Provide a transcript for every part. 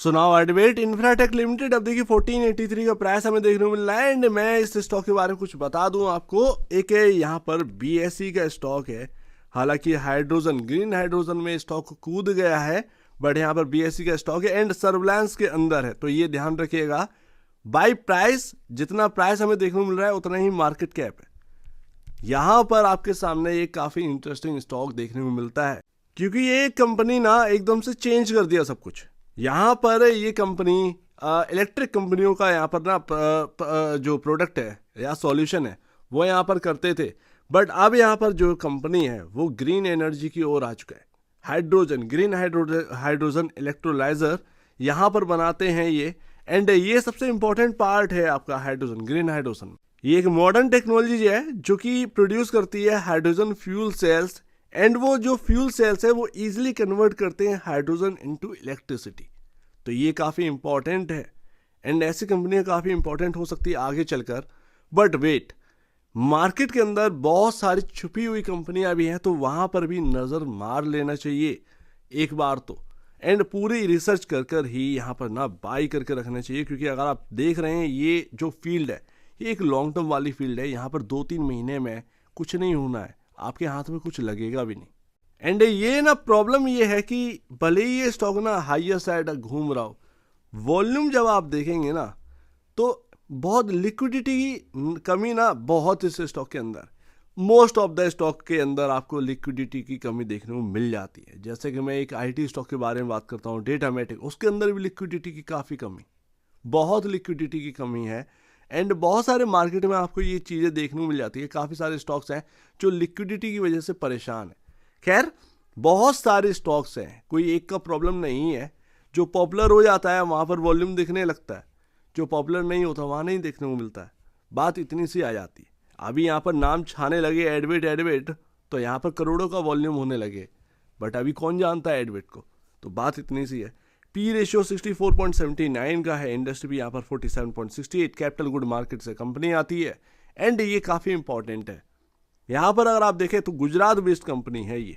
So now एडवेट Infratech limited, अब देखिए 1483 का प्राइस हमें देखने को मिल रहा है। एंड मैं इस स्टॉक के बारे में कुछ बता दूं आपको। एक है यहाँ पर बीएसई का स्टॉक है, हालांकि हाइड्रोजन ग्रीन हाइड्रोजन में स्टॉक कूद गया है, बट यहाँ पर बीएसई का स्टॉक है एंड सर्विलांस के अंदर है। तो ये ध्यान रखिएगा, बाई प्राइस जितना प्राइस हमें देखने को मिल रहा है उतना ही मार्केट कैप है। यहाँ पर आपके सामने एक काफ़ी इंटरेस्टिंग स्टॉक देखने को मिलता है, क्योंकि ये कंपनी ना एकदम से चेंज कर दिया सब कुछ। यहाँ पर ये कंपनी इलेक्ट्रिक कंपनियों का यहाँ पर ना जो प्रोडक्ट है या सॉल्यूशन है वो यहाँ पर करते थे, बट अब यहाँ पर जो कंपनी है वो ग्रीन एनर्जी की ओर आ चुका है। हाइड्रोजन ग्रीन हाइड्रोजन इलेक्ट्रोलाइजर यहाँ पर बनाते हैं ये। एंड ये सबसे इंपॉर्टेंट पार्ट है आपका हाइड्रोजन ग्रीन हाइड्रोजन। ये एक मॉडर्न टेक्नोलॉजी है जो कि प्रोड्यूस करती है हाइड्रोजन फ्यूल सेल्स, एंड वो जो फ्यूल सेल्स है वो इजीली कन्वर्ट करते हैं हाइड्रोजन इनटू इलेक्ट्रिसिटी। तो ये काफ़ी इंपॉर्टेंट है एंड ऐसी कंपनियां काफ़ी इंपॉर्टेंट हो सकती है आगे चलकर। बट वेट, मार्केट के अंदर बहुत सारी छुपी हुई कंपनियां भी हैं, तो वहाँ पर भी नज़र मार लेना चाहिए एक बार तो। एंड पूरी रिसर्च कर कर ही यहाँ पर ना बाई करके रखना चाहिए, क्योंकि अगर आप देख रहे हैं ये जो फील्ड है ये एक लॉन्ग टर्म वाली फील्ड है। यहाँ पर 2-3 महीने में कुछ नहीं होना है, आपके हाथ में कुछ लगेगा भी नहीं। एंड ये ना प्रॉब्लम ये है कि भले ही ये स्टॉक ना हाइयर साइड घूम रहा हो, वॉल्यूम जब आप देखेंगे ना तो बहुत लिक्विडिटी की कमी ना बहुत इस स्टॉक के अंदर, मोस्ट ऑफ द स्टॉक के अंदर आपको लिक्विडिटी की कमी देखने को मिल जाती है। जैसे कि मैं एक आईटी स्टॉक के बारे में बात करता हूँ, डेटामेटिक, उसके अंदर भी लिक्विडिटी की काफ़ी कमी, बहुत लिक्विडिटी की कमी है। एंड बहुत सारे मार्केट में आपको ये चीज़ें देखने को मिल जाती है। काफ़ी सारे स्टॉक्स हैं जो लिक्विडिटी की वजह से परेशान है। खैर, बहुत सारे स्टॉक्स हैं, कोई एक का प्रॉब्लम नहीं है। जो पॉपुलर हो जाता है वहाँ पर वॉल्यूम दिखने लगता है, जो पॉपुलर नहीं होता वहाँ नहीं देखने को मिलता है। बात इतनी सी आ जाती है। अभी यहाँ पर नाम छाने लगे एडवेट, तो यहाँ पर करोड़ों का वॉल्यूम होने लगे, बट अभी कौन जानता है एडवेट को। तो बात इतनी सी है। पी रेशियो 64.79 का है, इंडस्ट्री भी यहाँ पर 47.68, कैपिटल गुड मार्केट से कंपनी आती है। एंड ये काफ़ी इंपॉर्टेंट है। यहाँ पर अगर आप देखें तो गुजरात बेस्ड कंपनी है, ये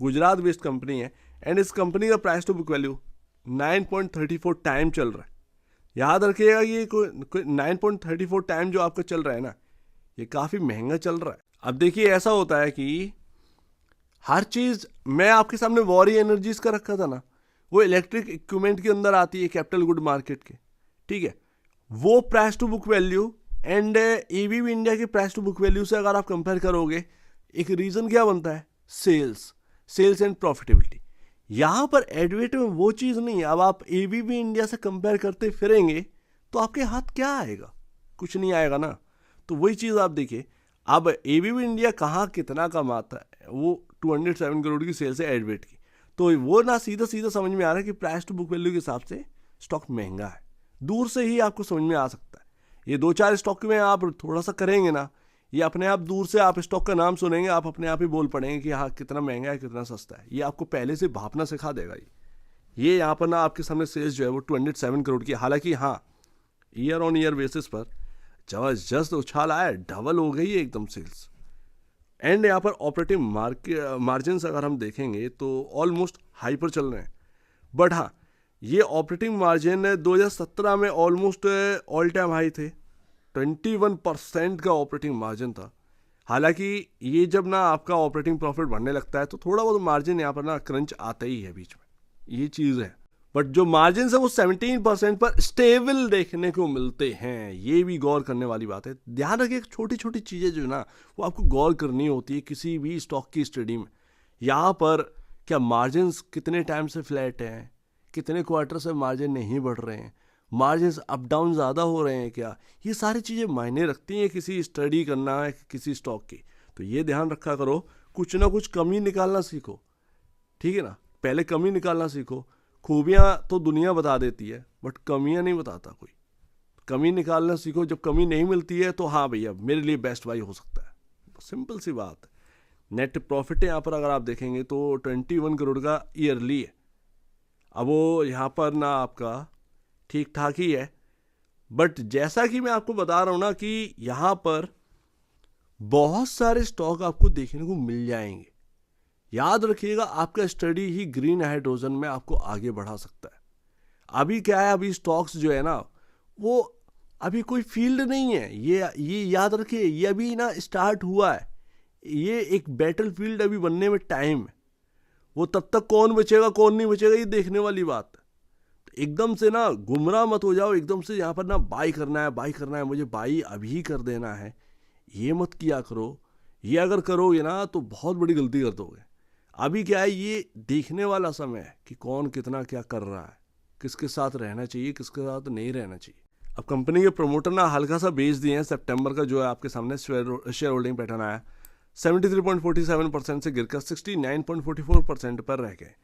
गुजरात बेस्ड कंपनी है। एंड इस कंपनी का price to book value 9.34 time चल रहा है। याद रखिएगा ये 9.34 टाइम जो आपका चल रहा है ना, ये काफ़ी महंगा चल रहा है। अब देखिए ऐसा होता है कि हर चीज़, मैं आपके सामने वॉरी एनर्जीज का रखा था ना, वो इलेक्ट्रिक इक्विपमेंट के अंदर आती है कैपिटल गुड मार्केट के, ठीक है। वो price to book value and ABB India के प्राइस टू बुक वैल्यू से अगर आप कंपेयर करोगे, एक रीज़न क्या बनता है, सेल्स एंड प्रॉफिटेबिलिटी। यहाँ पर एडवेट में वो चीज़ नहीं है। अब आप एबीबी इंडिया से कंपेयर करते फिरेंगे तो आपके हाथ क्या आएगा, कुछ नहीं आएगा ना। तो वही चीज़ आप देखिए, अब एबीबी इंडिया कहाँ कितना कमाता है, वो 207 करोड़ की सेल्स है एडवेट की। तो वो ना सीधा समझ में आ रहा है कि प्राइस टू बुक वैल्यू के हिसाब से स्टॉक महंगा है। दूर से ही आपको समझ में आ सकता है। ये 2-4 स्टॉक में आप थोड़ा सा करेंगे ना, ये अपने आप दूर से आप स्टॉक का नाम सुनेंगे, आप अपने आप ही बोल पड़ेंगे कि हाँ कितना महंगा है कितना सस्ता है। ये आपको पहले से भापना सिखा देगा। ये यहाँ पर ना आपके सामने सेल्स जो है वो 207 करोड़ की, हालांकि हाँ ईयर ऑन ईयर बेसिस पर जबरदस्त उछाल आया, डबल हो गई है एकदम सेल्स। एंड यहाँ पर ऑपरेटिंग मार्जिन अगर हम देखेंगे तो ऑलमोस्ट हाई पर चल रहे हैं। बट हाँ, ये ऑपरेटिंग मार्जिन 2017 में ऑलमोस्ट ऑल टाइम हाई थे, 21% का ऑपरेटिंग मार्जिन था। हालांकि ये जब ना आपका ऑपरेटिंग प्रॉफिट बढ़ने लगता है तो थोड़ा बहुत मार्जिन यहाँ पर ना क्रंच आता ही है बीच में, ये चीज़ है। बट जो मार्जिन है वो 17% पर स्टेबल देखने को मिलते हैं, ये भी गौर करने वाली बात है। ध्यान रखिए, छोटी छोटी चीज़ें जो ना वो आपको गौर करनी होती है किसी भी स्टॉक की स्टडी में। यहाँ पर क्या मार्जिन कितने टाइम से फ्लैट हैं, कितने क्वार्टर से मार्जिन नहीं बढ़ रहे हैं, मार्जिन अप डाउन ज़्यादा हो रहे हैं क्या, ये सारी चीज़ें मायने रखती हैं किसी स्टडी करना है किसी स्टॉक की। तो ये ध्यान रखा करो, कुछ ना कुछ कमी निकालना सीखो, ठीक है ना। पहले कमी निकालना सीखो। खूबियाँ तो दुनिया बता देती है बट कमियाँ नहीं बताता कोई। कमी निकालना सीखो, जब कमी नहीं मिलती है तो हाँ भैया मेरे लिए बेस्ट बाई हो सकता है, सिंपल सी बात है। नेट प्रॉफिट यहाँ पर अगर आप देखेंगे तो 21 करोड़ का ईयरली है। अब वो यहाँ पर ना आपका ठीक ठाक ही है, बट जैसा कि मैं आपको बता रहा हूँ ना कि यहाँ पर बहुत सारे स्टॉक आपको देखने को मिल जाएंगे। याद रखिएगा, आपका स्टडी ही ग्रीन हाइड्रोजन में आपको आगे बढ़ा सकता है। अभी क्या है, अभी स्टॉक्स जो है ना वो अभी कोई फील्ड नहीं है, ये याद रखिए, ये अभी ना स्टार्ट हुआ है, ये एक बैटल फील्ड अभी बनने में टाइम है। वो तब तक कौन बचेगा कौन नहीं बचेगा ये देखने वाली बात है। तो एकदम से ना गुमराह मत हो जाओ, एकदम से यहाँ पर ना बाई करना है, मुझे बाई अभी कर देना है, ये मत किया करो। ये अगर करोगे ना तो बहुत बड़ी गलती कर दोगे। अभी क्या है, ये देखने वाला समय है कि कौन कितना क्या कर रहा है, किसके साथ रहना चाहिए किसके साथ नहीं रहना चाहिए। अब कंपनी के प्रमोटर ना हल्का सा बेच दिए हैं, सितंबर का जो है आपके सामने शेयर होल्डिंग पैटर्न आया, 73.47% से गिरकर 69.44% पर रह गए।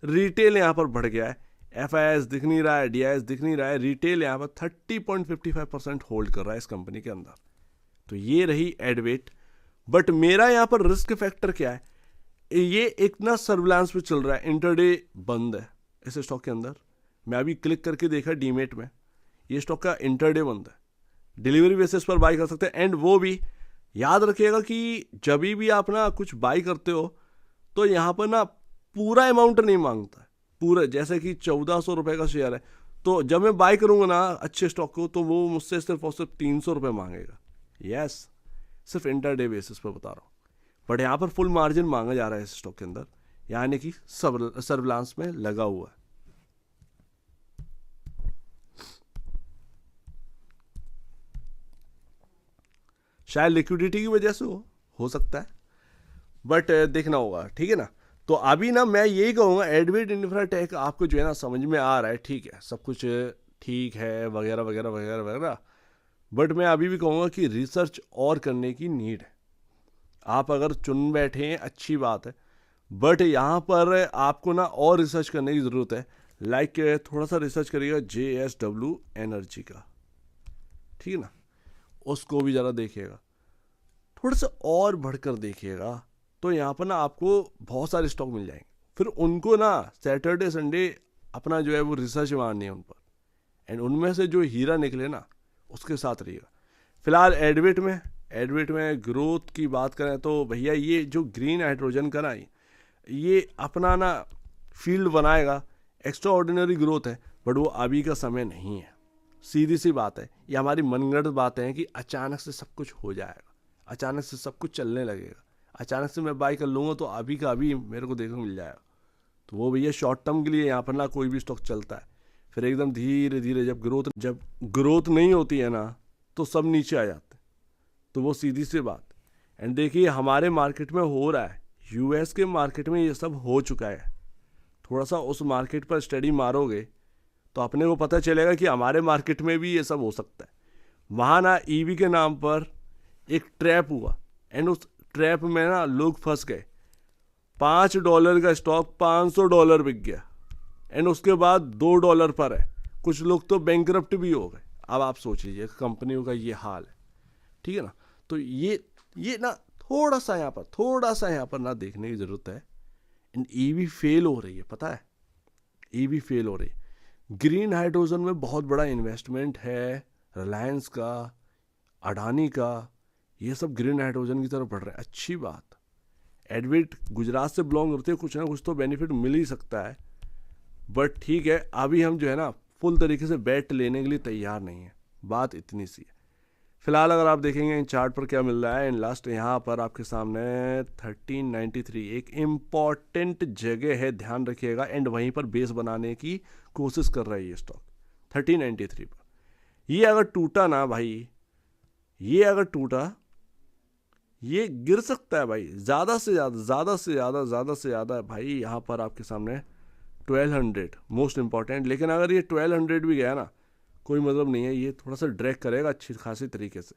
रिटेल यहाँ पर बढ़ गया है, FIS दिख नहीं रहा है, DIS दिख नहीं रहा है, रिटेल यहाँ पर 30.55% होल्ड कर रहा है इस कंपनी के अंदर। तो ये रही एडवेट। बट मेरा यहाँ पर रिस्क फैक्टर क्या है, ये एक ना सर्विलांस पे चल रहा है, इंटरडे बंद है इस स्टॉक के अंदर। मैं अभी क्लिक करके देखा डीमेट में, ये स्टॉक का इंटरडे बंद है, डिलीवरी बेसिस पर बाई कर सकते हैं। एंड वो भी याद रखिएगा कि जब भी आप ना कुछ बाई करते हो तो यहाँ पर ना पूरा अमाउंट नहीं मांगता है, पूरा, जैसे कि 1400 रुपये का शेयर है, तो जब मैं बाई करूँगा ना अच्छे स्टॉक को तो वो मुझसे सिर्फ और सिर्फ 300 रुपये मांगेगा। यस, सिर्फ इंटरडे बेसिस पर बता रहा हूँ। बट यहाँ पर फुल मार्जिन मांगा जा रहा है इस स्टॉक के अंदर, यानी कि सर्विलांस में लगा हुआ है। शायद लिक्विडिटी की वजह से हो सकता है, बट देखना होगा, ठीक है ना। तो अभी ना मैं यही कहूँगा, एडवेट इंफ्राटेक आपको जो है ना समझ में आ रहा है, ठीक है, सब कुछ ठीक है वगैरह वगैरह वगैरह वगैरह, बट मैं अभी भी कहूँगा कि रिसर्च और करने की नीड है। आप अगर चुन बैठे हैं अच्छी बात है, बट यहाँ पर आपको ना और रिसर्च करने की ज़रूरत है। लाइक थोड़ा सा रिसर्च करिएगा JSW एनर्जी का, ठीक है ना, उसको भी ज़रा देखिएगा, थोड़ा सा और बढ़कर देखिएगा, तो यहाँ पर ना आपको बहुत सारे स्टॉक मिल जाएंगे। फिर उनको ना सैटरडे संडे अपना जो है वो रिसर्च मारनी है उन पर, एंड उनमें से जो हीरा निकले ना उसके साथ रहिएगा। फिलहाल एडवेट में ग्रोथ की बात करें तो भैया ये जो ग्रीन हाइड्रोजन का ना ये अपना ना फील्ड बनाएगा, एक्स्ट्रा ऑर्डिनरी ग्रोथ है, बट वो अभी का समय नहीं है। सीधी सी बात है, ये हमारी मनगढ़ंत बातें हैं कि अचानक से सब कुछ हो जाएगा, अचानक से सब कुछ चलने लगेगा, अचानक से मैं बाई कर लूँगा तो अभी का अभी मेरे को देखने को मिल जाएगा। तो वो भैया शॉर्ट टर्म के लिए यहाँ पर ना कोई भी स्टॉक चलता है, फिर एकदम धीरे धीरे जब ग्रोथ नहीं होती है ना तो सब नीचे आ जाते हैं। तो वो सीधी सी बात। एंड देखिए हमारे मार्केट में हो रहा है, US के मार्केट में ये सब हो चुका है। थोड़ा सा उस मार्केट पर स्टडी मारोगे तो अपने को पता चलेगा कि हमारे मार्केट में भी ये सब हो सकता है। वहाँ ना EV के नाम पर एक ट्रैप हुआ, एंड उस ट्रैप में ना लोग फंस गए। $5 का स्टॉक $500 बिक गया, एंड उसके बाद $2 पर है। कुछ लोग तो बैंकरप्ट भी हो गए। अब आप सोच लीजिए कंपनियों का ये हाल है, ठीक है ना। तो ये ना थोड़ा सा यहाँ पर ना देखने की ज़रूरत है। एंड EV फेल हो रही है, पता है, EV फेल हो रही है। ग्रीन हाइड्रोजन में बहुत बड़ा इन्वेस्टमेंट है, रिलायंस का, अडानी का, ये सब ग्रीन हाइड्रोजन की तरफ बढ़ रहे हैं, अच्छी बात। एडवेट गुजरात से बिलोंग करते हैं, कुछ ना कुछ तो बेनिफिट मिल ही सकता है, बट ठीक है, अभी हम जो है ना फुल तरीके से बैट लेने के लिए तैयार नहीं है, बात इतनी सी है। फिलहाल अगर आप देखेंगे इन चार्ट पर क्या मिल रहा है, इन लास्ट यहाँ पर आपके सामने 1393 एक इम्पॉर्टेंट जगह है, ध्यान रखिएगा। एंड वहीं पर बेस बनाने की कोशिश कर रहा है ये स्टॉक 1393 पर। ये अगर टूटा ना भाई, ये अगर टूटा, ये गिर सकता है भाई, ज़्यादा से ज़्यादा भाई। यहाँ पर आपके सामने 1200 मोस्ट इंपॉर्टेंट। लेकिन अगर ये 1200 भी गया ना कोई मतलब नहीं है, ये थोड़ा सा ड्रैग करेगा अच्छी खासी तरीके से।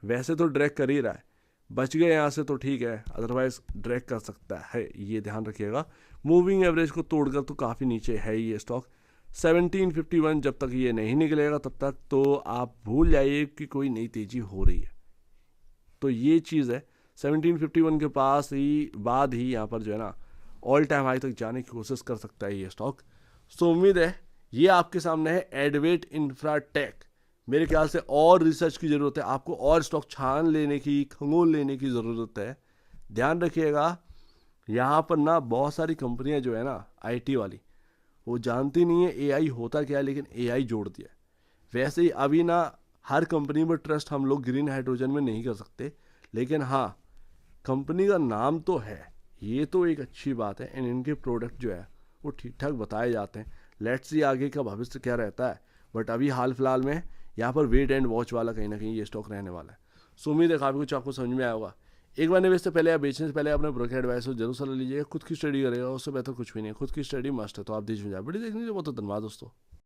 वैसे तो ड्रैग कर ही रहा है, बच गए यहाँ से तो ठीक है, अदरवाइज ड्रैग कर सकता है, ये ध्यान रखिएगा। मूविंग एवरेज को तोड़कर तो काफ़ी नीचे है ये स्टॉक। 1751 जब तक ये नहीं निकलेगा तब तक तो आप भूल जाइए कि कोई नई तेज़ी हो रही है। तो ये चीज़ है, 1751 के पास ही बाद ही यहाँ पर जो है ना ऑल टाइम हाई तक जाने की कोशिश कर सकता है ये स्टॉक। सो उम्मीद है ये आपके सामने है एडवेट इंफ्राटेक। मेरे ख्याल से और रिसर्च की ज़रूरत है, आपको और स्टॉक छान लेने की, खंगोल लेने की ज़रूरत है। ध्यान रखिएगा यहाँ पर ना बहुत सारी कंपनियाँ जो है ना IT वाली, वो जानती नहीं है एआई होता क्या है, लेकिन एआई जोड़ दिया है। वैसे ही अभी ना हर कंपनी में ट्रस्ट हम लोग ग्रीन हाइड्रोजन में नहीं कर सकते, लेकिन हाँ कंपनी का नाम तो है, ये तो एक अच्छी बात है। एंड इनके प्रोडक्ट जो है वो ठीक ठाक बताए जाते हैं। लेट्स सी आगे का भविष्य क्या रहता है, बट अभी हाल फिलहाल में यहाँ पर वेट एंड वॉच वाला कहीं ना कहीं ये स्टॉक रहने वाला है। सो उम्मीद है काफ़ी कुछ आपको समझ में आया होगा। एक बार निवेश से पहले या बेचने से पहले अपने ब्रोकर एडवाइस को जरूर सलाह लीजिएगा। खुद की स्टडी करेगा, उससे बेहतर कुछ भी नहीं है। खुद की स्टडी मस्ट है, तो आप दीजिए। बड़ी देखने के लिए बहुत धन्यवाद दोस्तों।